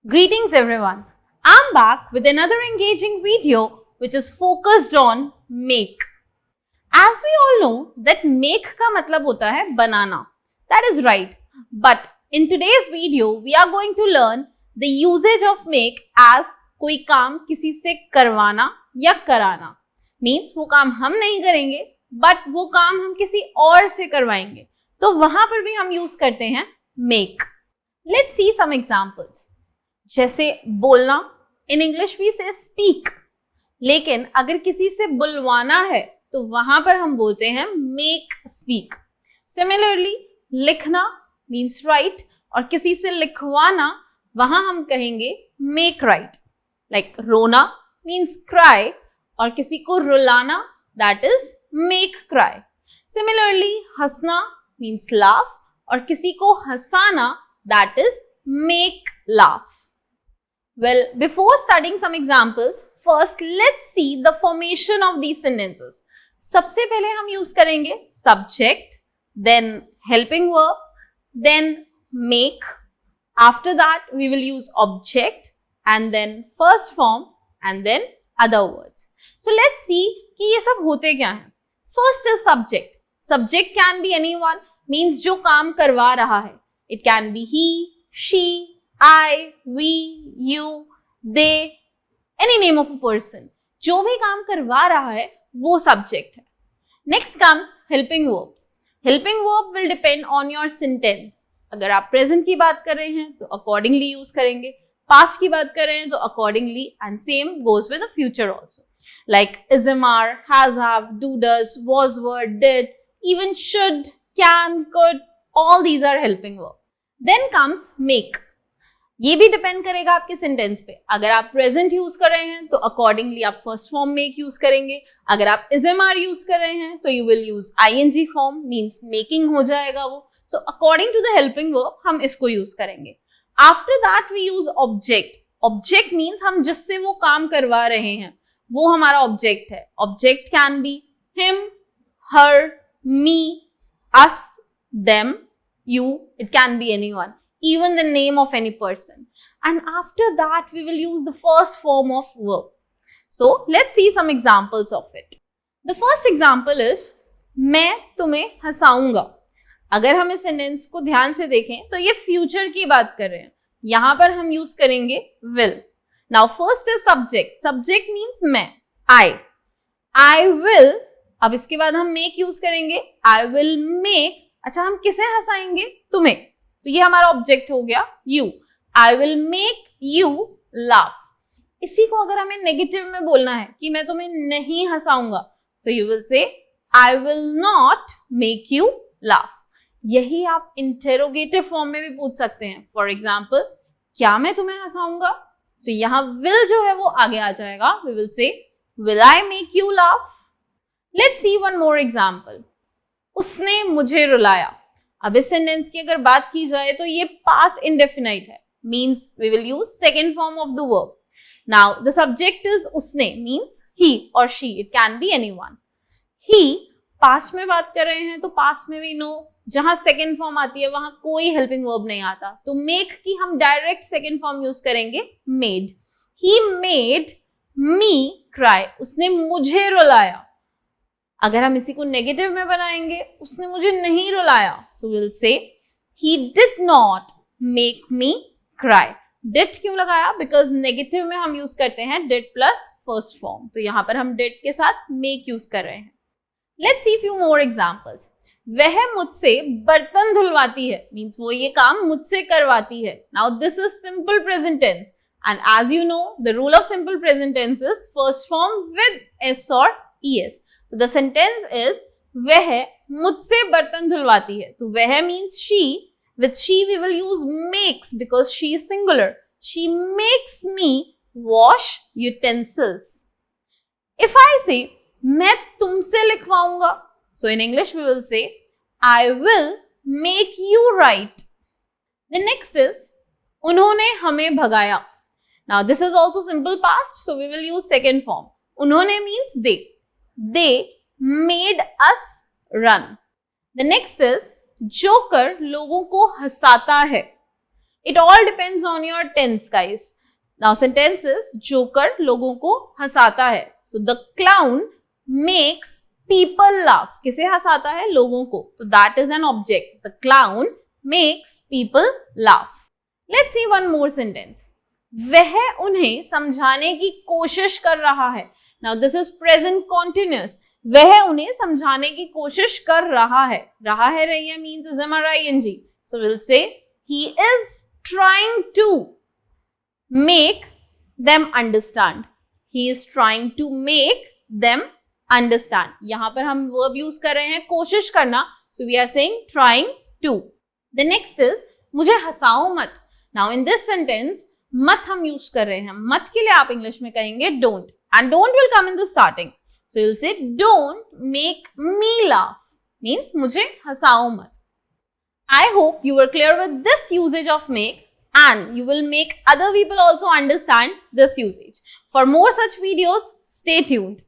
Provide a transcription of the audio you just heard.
Greetings everyone. I'm back with another engaging video which is focused on make. As we all know that make का मतलब होता है बनाना. That is right. But in today's video we are going to learn the usage of make as कोई काम किसी से करवाना या कराना. Means वो काम हम नहीं करेंगे but वो काम हम किसी और से करवाएंगे. तो वहां पर भी हम यूज करते हैं make. Let's see some examples. जैसे बोलना, इन इंग्लिश वी से स्पीक, लेकिन अगर किसी से बुलवाना है तो वहां पर हम बोलते हैं मेक स्पीक. सिमिलरली लिखना मीन्स राइट और किसी से लिखवाना वहां हम कहेंगे मेक राइट. लाइक रोना मीन्स क्राई और किसी को रुलाना that is make cry. Similarly हंसना मीन्स लाफ और किसी को हंसाना that is make laugh. Well, before studying some examples, first let's see the formation of these sentences. सबसे पहले हम यूज करेंगे subject, then helping verb, then make. After that, we will use object and then first form and then other words. So let's see कि ये सब होते क्या हैं. First is subject. Subject can be anyone, means जो काम करवा रहा है. It can be he, she, I, we, you, they, any name of a person. जो भी काम करवा रहा है वो subject है. Next comes helping verbs. Helping verb will depend on your sentence. अगर आप present की बात कर रहे हैं तो accordingly use करेंगे. Past की बात कर रहे हैं तो accordingly, and same goes with the future also. Like is, are, has, have, do, does, was, were, did, even should, can, could, all these are helping verb. Then comes make. ये भी depend करेगा आपके sentence पे. अगर आप present use कर रहे हैं तो अकॉर्डिंगली आप फर्स्ट फॉर्म मेक यूज करेंगे. अगर आप इजएमआर यूज कर रहे हैं so you will use ING form, means making हो जाएगा वो. So according to the helping verb हम इसको यूज करेंगे. After that we use object. Object means हम जिससे वो काम करवा रहे हैं वो हमारा ऑब्जेक्ट है. Object can be him, her, me, us, them, you. It can be anyone, even the name of any person. And after that we will use the first form of verb. So let's see some examples of it. The first example is मैं तुम्हें हंसाऊंगा. अगर हम इस sentence को ध्यान से देखें तो ये फ्यूचर की बात कर रहे हैं. यहां पर हम यूज करेंगे will. Now first is subject. Subject means मैं, I will. अब इसके बाद हम make यूज करेंगे. I will make. अच्छा, हम किसे हंसाएंगे? तुम्हें. तो ये हमारा ऑब्जेक्ट हो गया you. I will make you laugh. इसी को अगर हमें नेगेटिव में बोलना है कि मैं तुम्हें नहीं हंसाऊंगा, so you will say I will not make you laugh. यही आप इंटेरोगेटिव फॉर्म में भी पूछ सकते हैं. फॉर एग्जाम्पल, क्या मैं तुम्हें हंसाऊंगा? so यहाँ will जो है वो आगे आ जाएगा. We will say will I make you laugh? Let's see one more example. उसने मुझे रुलाया. अब इस सेंटेंस की अगर बात की जाए तो ये पास्ट इंडेफिनाइट है, means we will use second form of the verb. Now the subject is उसने, मींस ही और she. It can be anyone. ही पास्ट में बात कर रहे हैं तो पास्ट में वी नो जहां सेकंड फॉर्म आती है वहां कोई हेल्पिंग वर्ब नहीं आता, तो मेक की हम डायरेक्ट सेकंड फॉर्म यूज करेंगे made. He made me cry. उसने मुझे रुलाया. अगर हम इसी को नेगेटिव में बनाएंगे, उसने मुझे नहीं रुलाया, सो विल से he did not make me cry. Did क्यों लगाया? बिकॉज नेगेटिव में हम यूज करते हैं डिड प्लस फर्स्ट फॉर्म, तो यहां पर हम डिड के साथ मेक यूज कर रहे हैं. Let's see few more examples. वह मुझसे बर्तन धुलवाती है, मींस वो ये काम मुझसे करवाती है. Now this is simple present tense and as you know the rule of simple present tense is first form with S और ईएस. The sentence is वह मुझसे बर्तन धुलवाती है. तो वह means she. With she we will use makes because she is singular. She makes me wash utensils. If I say मैं तुमसे लिखवाऊंगा, so in English we will say I will make you write. The next is उन्होंने हमें भगाया. Now this is also simple past, so we will use second form. उन्होंने means they. They made us run. The next is joker लोगों को हंसाता है. It all depends on your tense, guys. Now sentence is joker लोगों को हंसाता है. So the clown makes people laugh. किसे हंसाता है? लोगों को. So that is an object. The clown makes people laugh. Let's see one more sentence. वह उन्हें समझाने की कोशिश कर रहा है. Now this is present continuous. वह उन्हें समझाने की कोशिश कर रहा है. रहा है रही means is ing. So we'll say he is trying to make them understand. He is trying to make them understand. यहां पर हम verb use कर रहे हैं कोशिश करना. So we are saying trying to. The next is मुझे हंसाओ मत. Now in this sentence मत हम यूज कर रहे हैं. मत के लिए आप इंग्लिश में कहेंगे don't. And don't will come in the starting. So you'll say don't make me laugh. Means मुझे हंसाओ मत. I hope you were clear with this usage of make and you will make other people also understand this usage. For more such videos, stay tuned.